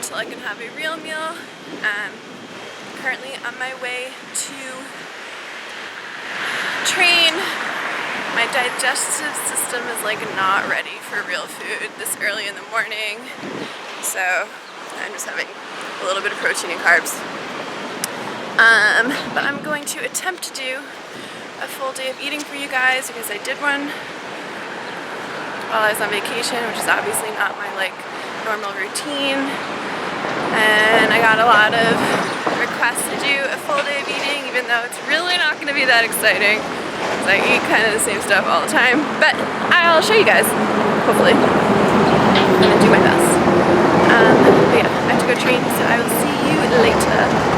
until I can have a real meal. Currently on my way to train. My digestive system is like not ready for real food this early in the morning, so I'm just having a little bit of protein and carbs. But I'm going to attempt to do a full day of eating for you guys because I did one while I was on vacation, which is obviously not my normal routine. And I got a lot of requests to do a full day of eating, even though it's really not going to be that exciting because I eat kind of the same stuff all the time. But I'll show you guys, hopefully. I'm going to do my best. But yeah, I have to go train, so I will see you later.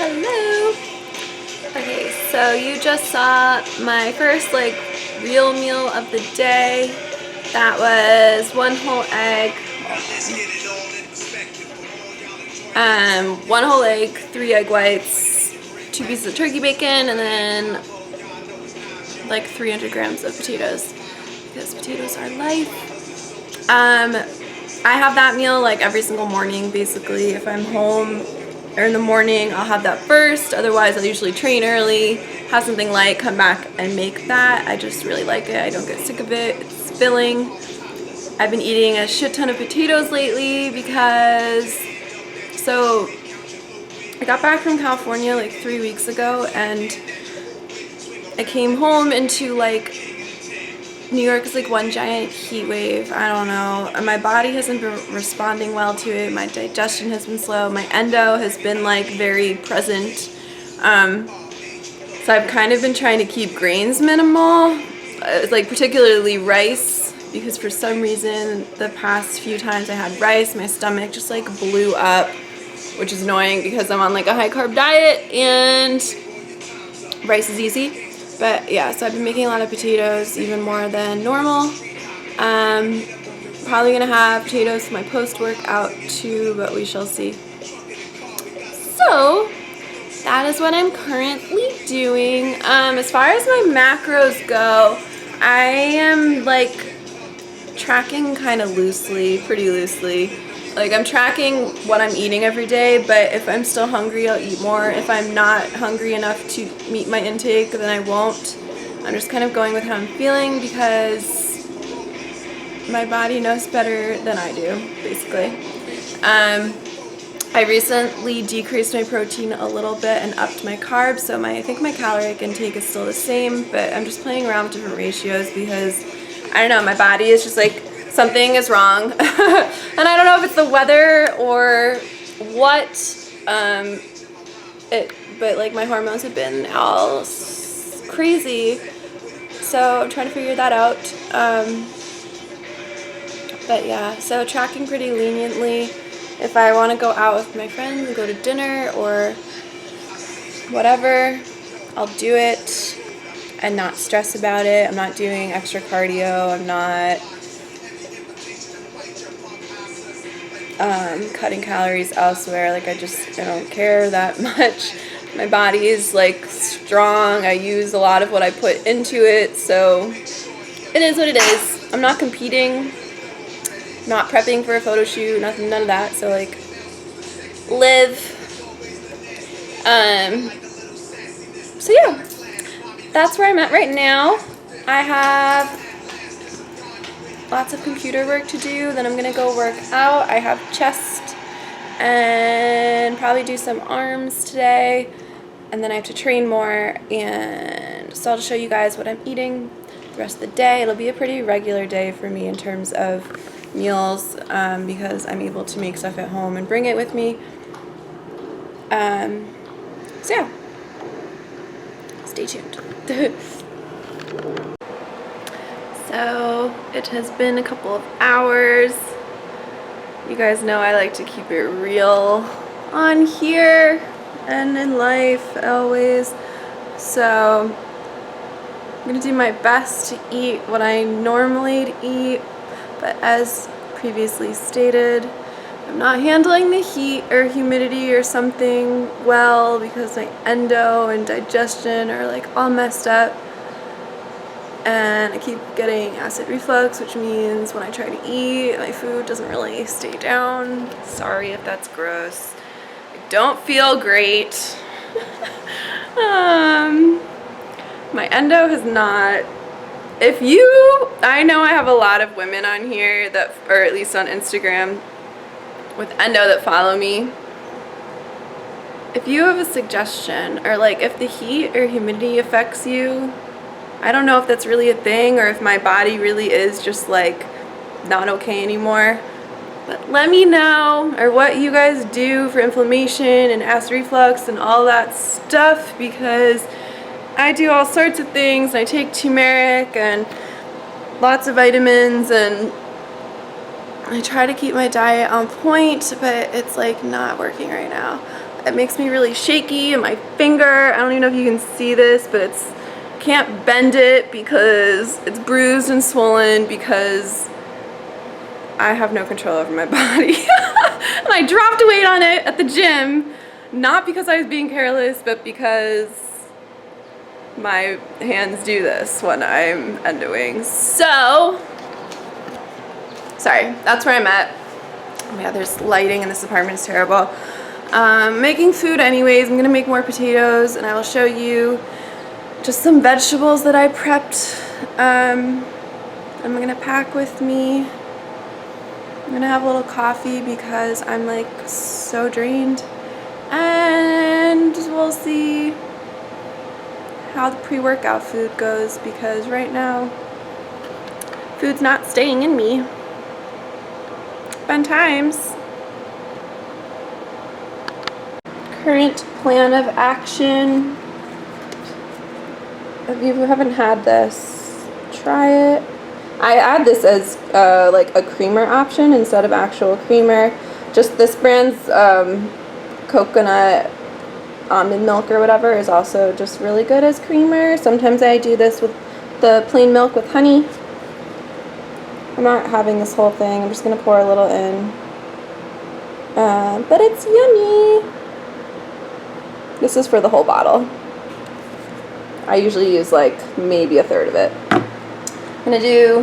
Hello! Okay, so you just saw my first real meal of the day. That was one whole egg, 3 egg whites, 2 pieces of turkey bacon, and then 300 grams of potatoes, because potatoes are life. I have that meal every single morning, basically. If I'm home or in the morning, I'll have that first. Otherwise, I'll usually train early, have something light, come back and make that. I just really like it. I don't get sick of it. It's filling. I've been eating a shit ton of potatoes lately because, so I got back from California 3 weeks ago, and I came home into New York is one giant heat wave. I don't know. My body hasn't been responding well to it. My digestion has been slow. My endo has been very present. So I've kind of been trying to keep grains minimal, particularly rice, because for some reason the past few times I had rice, my stomach just blew up, which is annoying because I'm on a high carb diet and rice is easy. But yeah, so I've been making a lot of potatoes, even more than normal. Probably gonna have potatoes for my post-workout too, but we shall see. So that is what I'm currently doing. As far as my macros go, I am tracking kind of loosely, pretty loosely. I'm tracking what I'm eating every day, but if I'm still hungry, I'll eat more. If I'm not hungry enough to meet my intake, then I won't. I'm just kind of going with how I'm feeling because my body knows better than I do, basically. I recently decreased my protein a little bit and upped my carbs, so I think my caloric intake is still the same, but I'm just playing around with different ratios because, I don't know, my body is just like, something is wrong. And I don't know if it's the weather or what, but like my hormones have been all crazy, so I'm trying to figure that out. But yeah, so tracking pretty leniently. If I want to go out with my friends and go to dinner or whatever, I'll do it and not stress about it. I'm not doing extra cardio. I'm not cutting calories elsewhere. Like I don't care that much. My body is like strong. I use a lot of what I put into it, so it is what it is. I'm not competing, not prepping for a photo shoot, nothing, none of that. So like, live. So yeah, that's where I'm at right now. I have lots of computer work to do. Then I'm gonna go work out. I have chest and probably do some arms today. And then I have to train more, and so I'll just show you guys what I'm eating the rest of the day. It'll be a pretty regular day for me in terms of meals, because I'm able to make stuff at home and bring it with me. So yeah, stay tuned. So it has been a couple of hours. You guys know I like to keep it real on here and in life always. So I'm gonna do my best to eat what I normally eat, but as previously stated, I'm not handling the heat or humidity or something well because my endo and digestion are like all messed up. And I keep getting acid reflux, which means when I try to eat, my food doesn't really stay down. Sorry if that's gross. I don't feel great. My endo has not... I know I have a lot of women on here that, or at least on Instagram, with endo that follow me. If you have a suggestion, or like if the heat or humidity affects you, I don't know if that's really a thing or if my body really is just like not okay anymore, but let me know, or what you guys do for inflammation and acid reflux and all that stuff, because I do all sorts of things. I take turmeric and lots of vitamins, and I try to keep my diet on point, but it's like not working right now. It makes me really shaky in my finger. I don't even know if you can see this, but can't bend it because it's bruised and swollen because I have no control over my body. And I dropped weight on it at the gym, not because I was being careless, but because my hands do this when I'm endoing. So, sorry, that's where I'm at. Oh yeah, there's lighting in this apartment, it's terrible. Making food anyways. I'm gonna make more potatoes and I will show you just some vegetables that I prepped. I'm gonna pack with me. I'm gonna have a little coffee because I'm like so drained, and we'll see how the pre-workout food goes, because right now food's not staying in me. Fun times. Current plan of action. If you haven't had this, try it. I add this as like a creamer option instead of actual creamer. Just this brand's coconut almond milk or whatever is also just really good as creamer. Sometimes I do this with the plain milk with honey. I'm not having this whole thing. I'm just going to pour a little in. But it's yummy. This is for the whole bottle. I usually use like maybe a third of it. I'm gonna do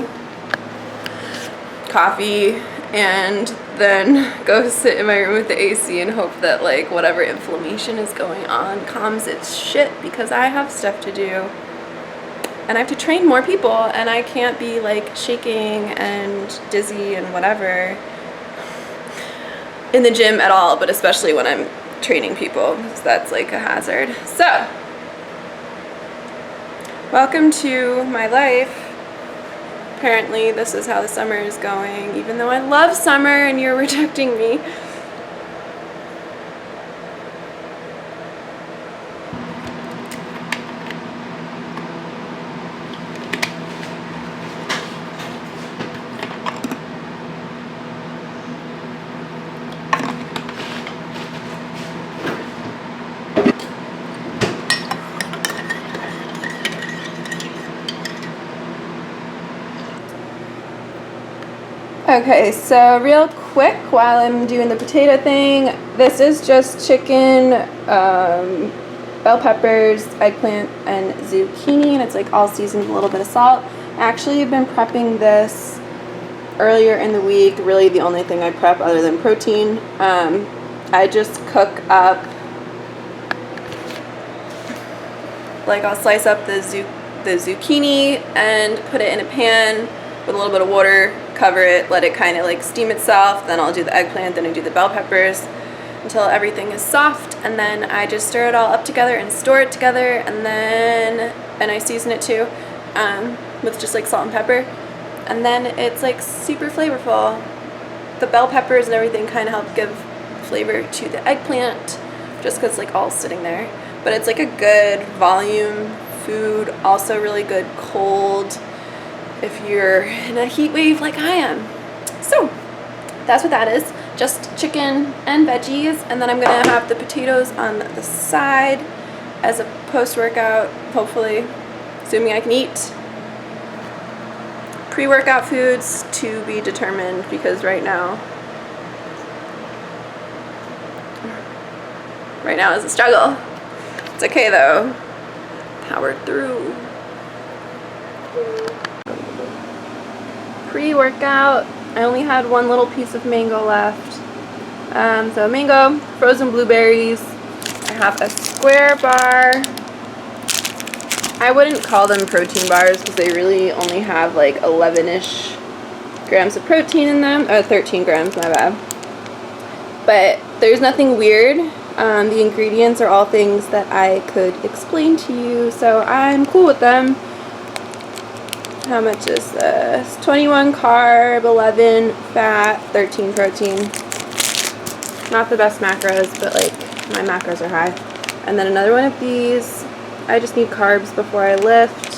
coffee and then go sit in my room with the AC and hope that like whatever inflammation is going on calms its shit, because I have stuff to do and I have to train more people and I can't be like shaking and dizzy and whatever in the gym at all, but especially when I'm training people, because that's like a hazard. So, welcome to my life. Apparently this is how the summer is going, even though I love summer and you're rejecting me. Okay, so real quick, while I'm doing the potato thing, this is just chicken, bell peppers, eggplant, and zucchini, and it's like all seasoned with a little bit of salt. I actually have been prepping this earlier in the week, really the only thing I prep other than protein. I just cook up, like I'll slice up the zucchini and put it in a pan with a little bit of water, cover it, let it kind of like steam itself, then I'll do the eggplant, then I do the bell peppers until everything is soft, and then I just stir it all up together and store it together, and I season it too with just like salt and pepper, and then it's like super flavorful. The bell peppers and everything kind of help give flavor to the eggplant just because it's like all sitting there, but it's like a good volume food, also really good cold if you're in a heat wave like I am. So that's what that is, just chicken and veggies, and then I'm gonna have the potatoes on the side as a post-workout, hopefully, assuming I can eat. Pre-workout foods to be determined, because right now is a struggle. It's okay though, powered through. Pre-workout, I only had one little piece of mango left. So mango, frozen blueberries. I have a square bar. I wouldn't call them protein bars because they really only have like 11-ish grams of protein in them. 13 grams, my bad. But there's nothing weird. The ingredients are all things that I could explain to you, so I'm cool with them. How much is this? 21 carb, 11 fat, 13 protein. Not the best macros, but like my macros are high. And then another one of these. I just need carbs before I lift.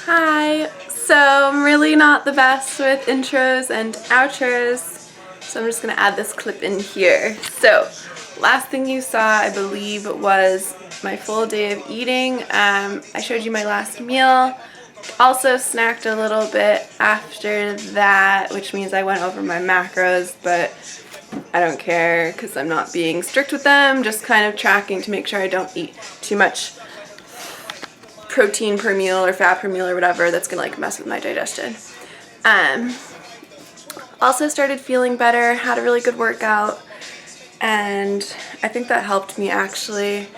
Hi, so I'm really not the best with intros and outros, so I'm just going to add this clip in here. So, last thing you saw, I believe, was my full day of eating. I showed you my last meal, also snacked a little bit after that, which means I went over my macros, but I don't care because I'm not being strict with them, just kind of tracking to make sure I don't eat too much protein per meal or fat per meal or whatever that's gonna like mess with my digestion. Also started feeling better, had a really good workout, and I think that helped me actually.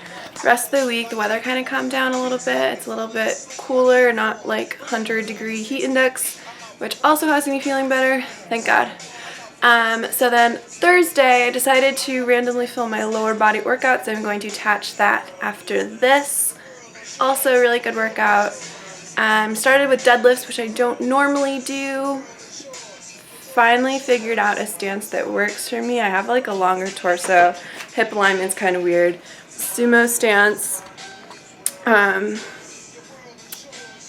The rest of the week the weather kind of calmed down a little bit. It's a little bit cooler, not like 100-degree heat index, which also has me feeling better, thank God. So then Thursday I decided to randomly film my lower body workout, so I'm going to attach that after this. Also a really good workout. Started with deadlifts, which I don't normally do. Finally figured out a stance that works for me. I have like a longer torso. Hip alignment's kind of weird. Sumo stance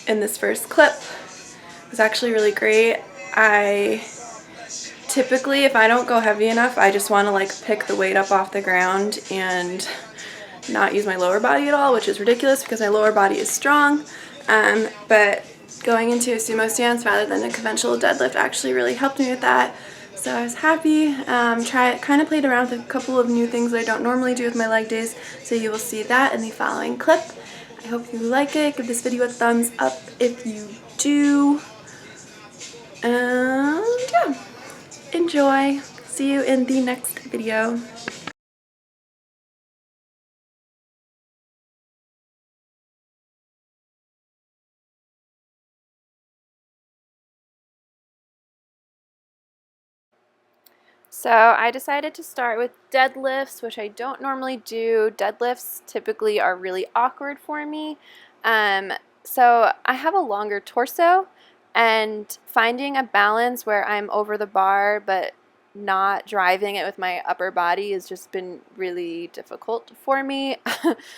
in this first clip was actually really great. I typically if I don't go heavy enough, I just want to like pick the weight up off the ground and not use my lower body at all, which is ridiculous because my lower body is strong. But going into a sumo stance rather than a conventional deadlift actually really helped me with that. So I was happy. Kind of played around with a couple of new things that I don't normally do with my leg days. So you will see that in the following clip. I hope you like it. Give this video a thumbs up if you do. And yeah, enjoy. See you in the next video. So I decided to start with deadlifts, which I don't normally do. Deadlifts typically are really awkward for me. So I have a longer torso, and finding a balance where I'm over the bar but not driving it with my upper body has just been really difficult for me.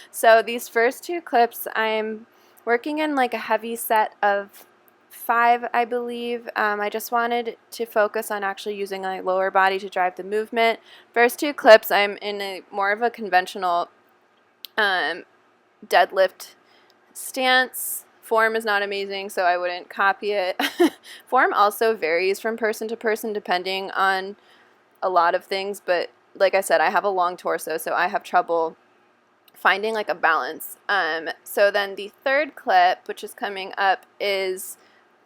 So these first two clips, I'm working in like a heavy set of 5, I believe. I just wanted to focus on actually using my lower body to drive the movement. First two clips, I'm in a more of a conventional deadlift stance. Form is not amazing, so I wouldn't copy it. Form also varies from person to person depending on a lot of things, but like I said, I have a long torso, so I have trouble finding like a balance. So then the third clip, which is coming up, is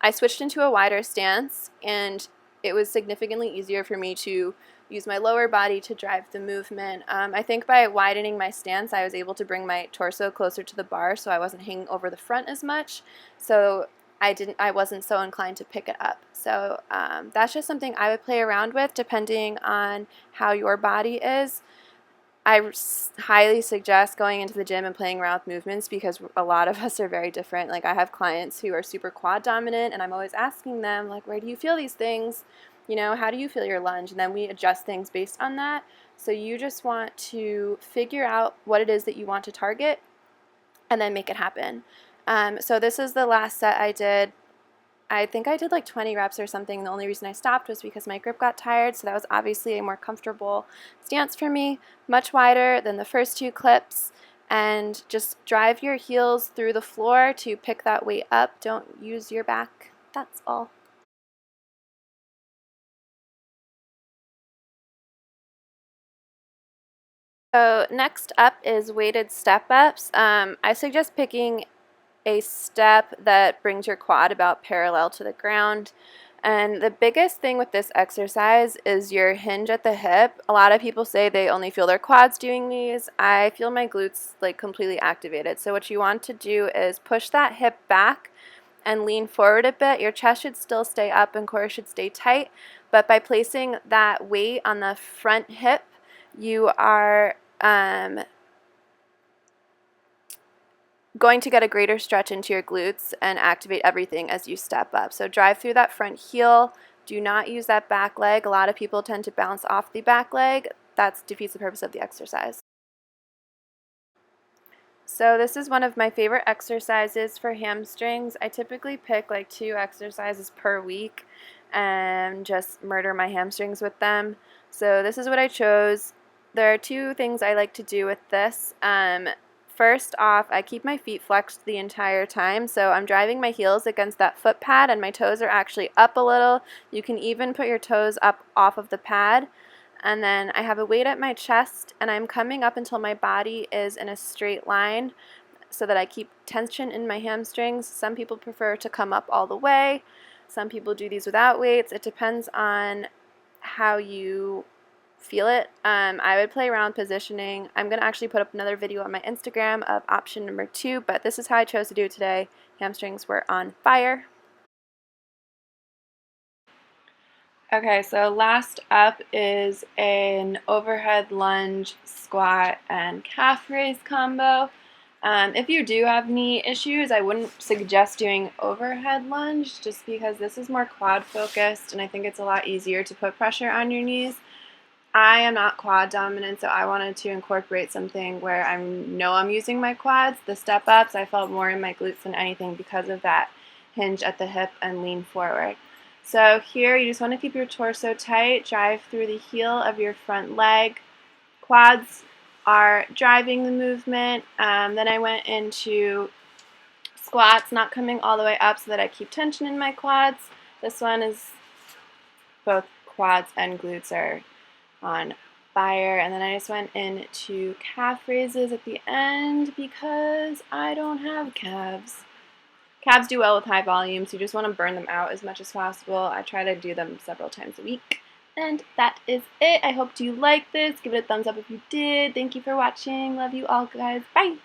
I switched into a wider stance, and it was significantly easier for me to use my lower body to drive the movement. I think by widening my stance, I was able to bring my torso closer to the bar, so I wasn't hanging over the front as much. So I wasn't so inclined to pick it up. So that's just something I would play around with depending on how your body is. I highly suggest going into the gym and playing around with movements because a lot of us are very different. Like I have clients who are super quad dominant, and I'm always asking them like, where do you feel these things? You know, how do you feel your lunge? And then we adjust things based on that. So you just want to figure out what it is that you want to target and then make it happen. So this is the last set I did. I think I did like 20 reps or something. The only reason I stopped was because my grip got tired, so that was obviously a more comfortable stance for me, much wider than the first two clips, and just drive your heels through the floor to pick that weight up. Don't use your back. That's all. So next up is weighted step-ups. I suggest picking a step that brings your quad about parallel to the ground. And the biggest thing with this exercise is your hinge at the hip. A lot of people say they only feel their quads doing these. I feel my glutes like completely activated. So what you want to do is push that hip back and lean forward a bit. Your chest should still stay up and core should stay tight, but by placing that weight on the front hip, you are going to get a greater stretch into your glutes and activate everything as you step up. So drive through that front heel. Do not use that back leg. A lot of people tend to bounce off the back leg. That defeats the purpose of the exercise. So this is one of my favorite exercises for hamstrings. I typically pick like 2 exercises per week and just murder my hamstrings with them. So this is what I chose. There are 2 things I like to do with this. First off, I keep my feet flexed the entire time, so I'm driving my heels against that foot pad and my toes are actually up a little. You can even put your toes up off of the pad. And then I have a weight at my chest, and I'm coming up until my body is in a straight line so that I keep tension in my hamstrings. Some people prefer to come up all the way. Some people do these without weights. It depends on how you feel it. I would play around positioning. I'm going to actually put up another video on my Instagram of option number 2, but this is how I chose to do it today. Hamstrings were on fire. Okay, so last up is an overhead lunge, squat, and calf raise combo. If you do have knee issues, I wouldn't suggest doing overhead lunge just because this is more quad focused and I think it's a lot easier to put pressure on your knees. I am not quad dominant, so I wanted to incorporate something where I know I'm using my quads. The step ups, I felt more in my glutes than anything because of that hinge at the hip and lean forward. So here you just want to keep your torso tight, drive through the heel of your front leg. Quads are driving the movement. Then I went into squats, not coming all the way up so that I keep tension in my quads. This one is both quads and glutes are on fire. And then I just went into calf raises at the end because I don't have calves. Calves do well with high volume, so you just want to burn them out as much as possible. I try to do them several times a week. And that is it. I hope you liked this. Give it a thumbs up if you did. Thank you for watching. Love you all, guys. Bye.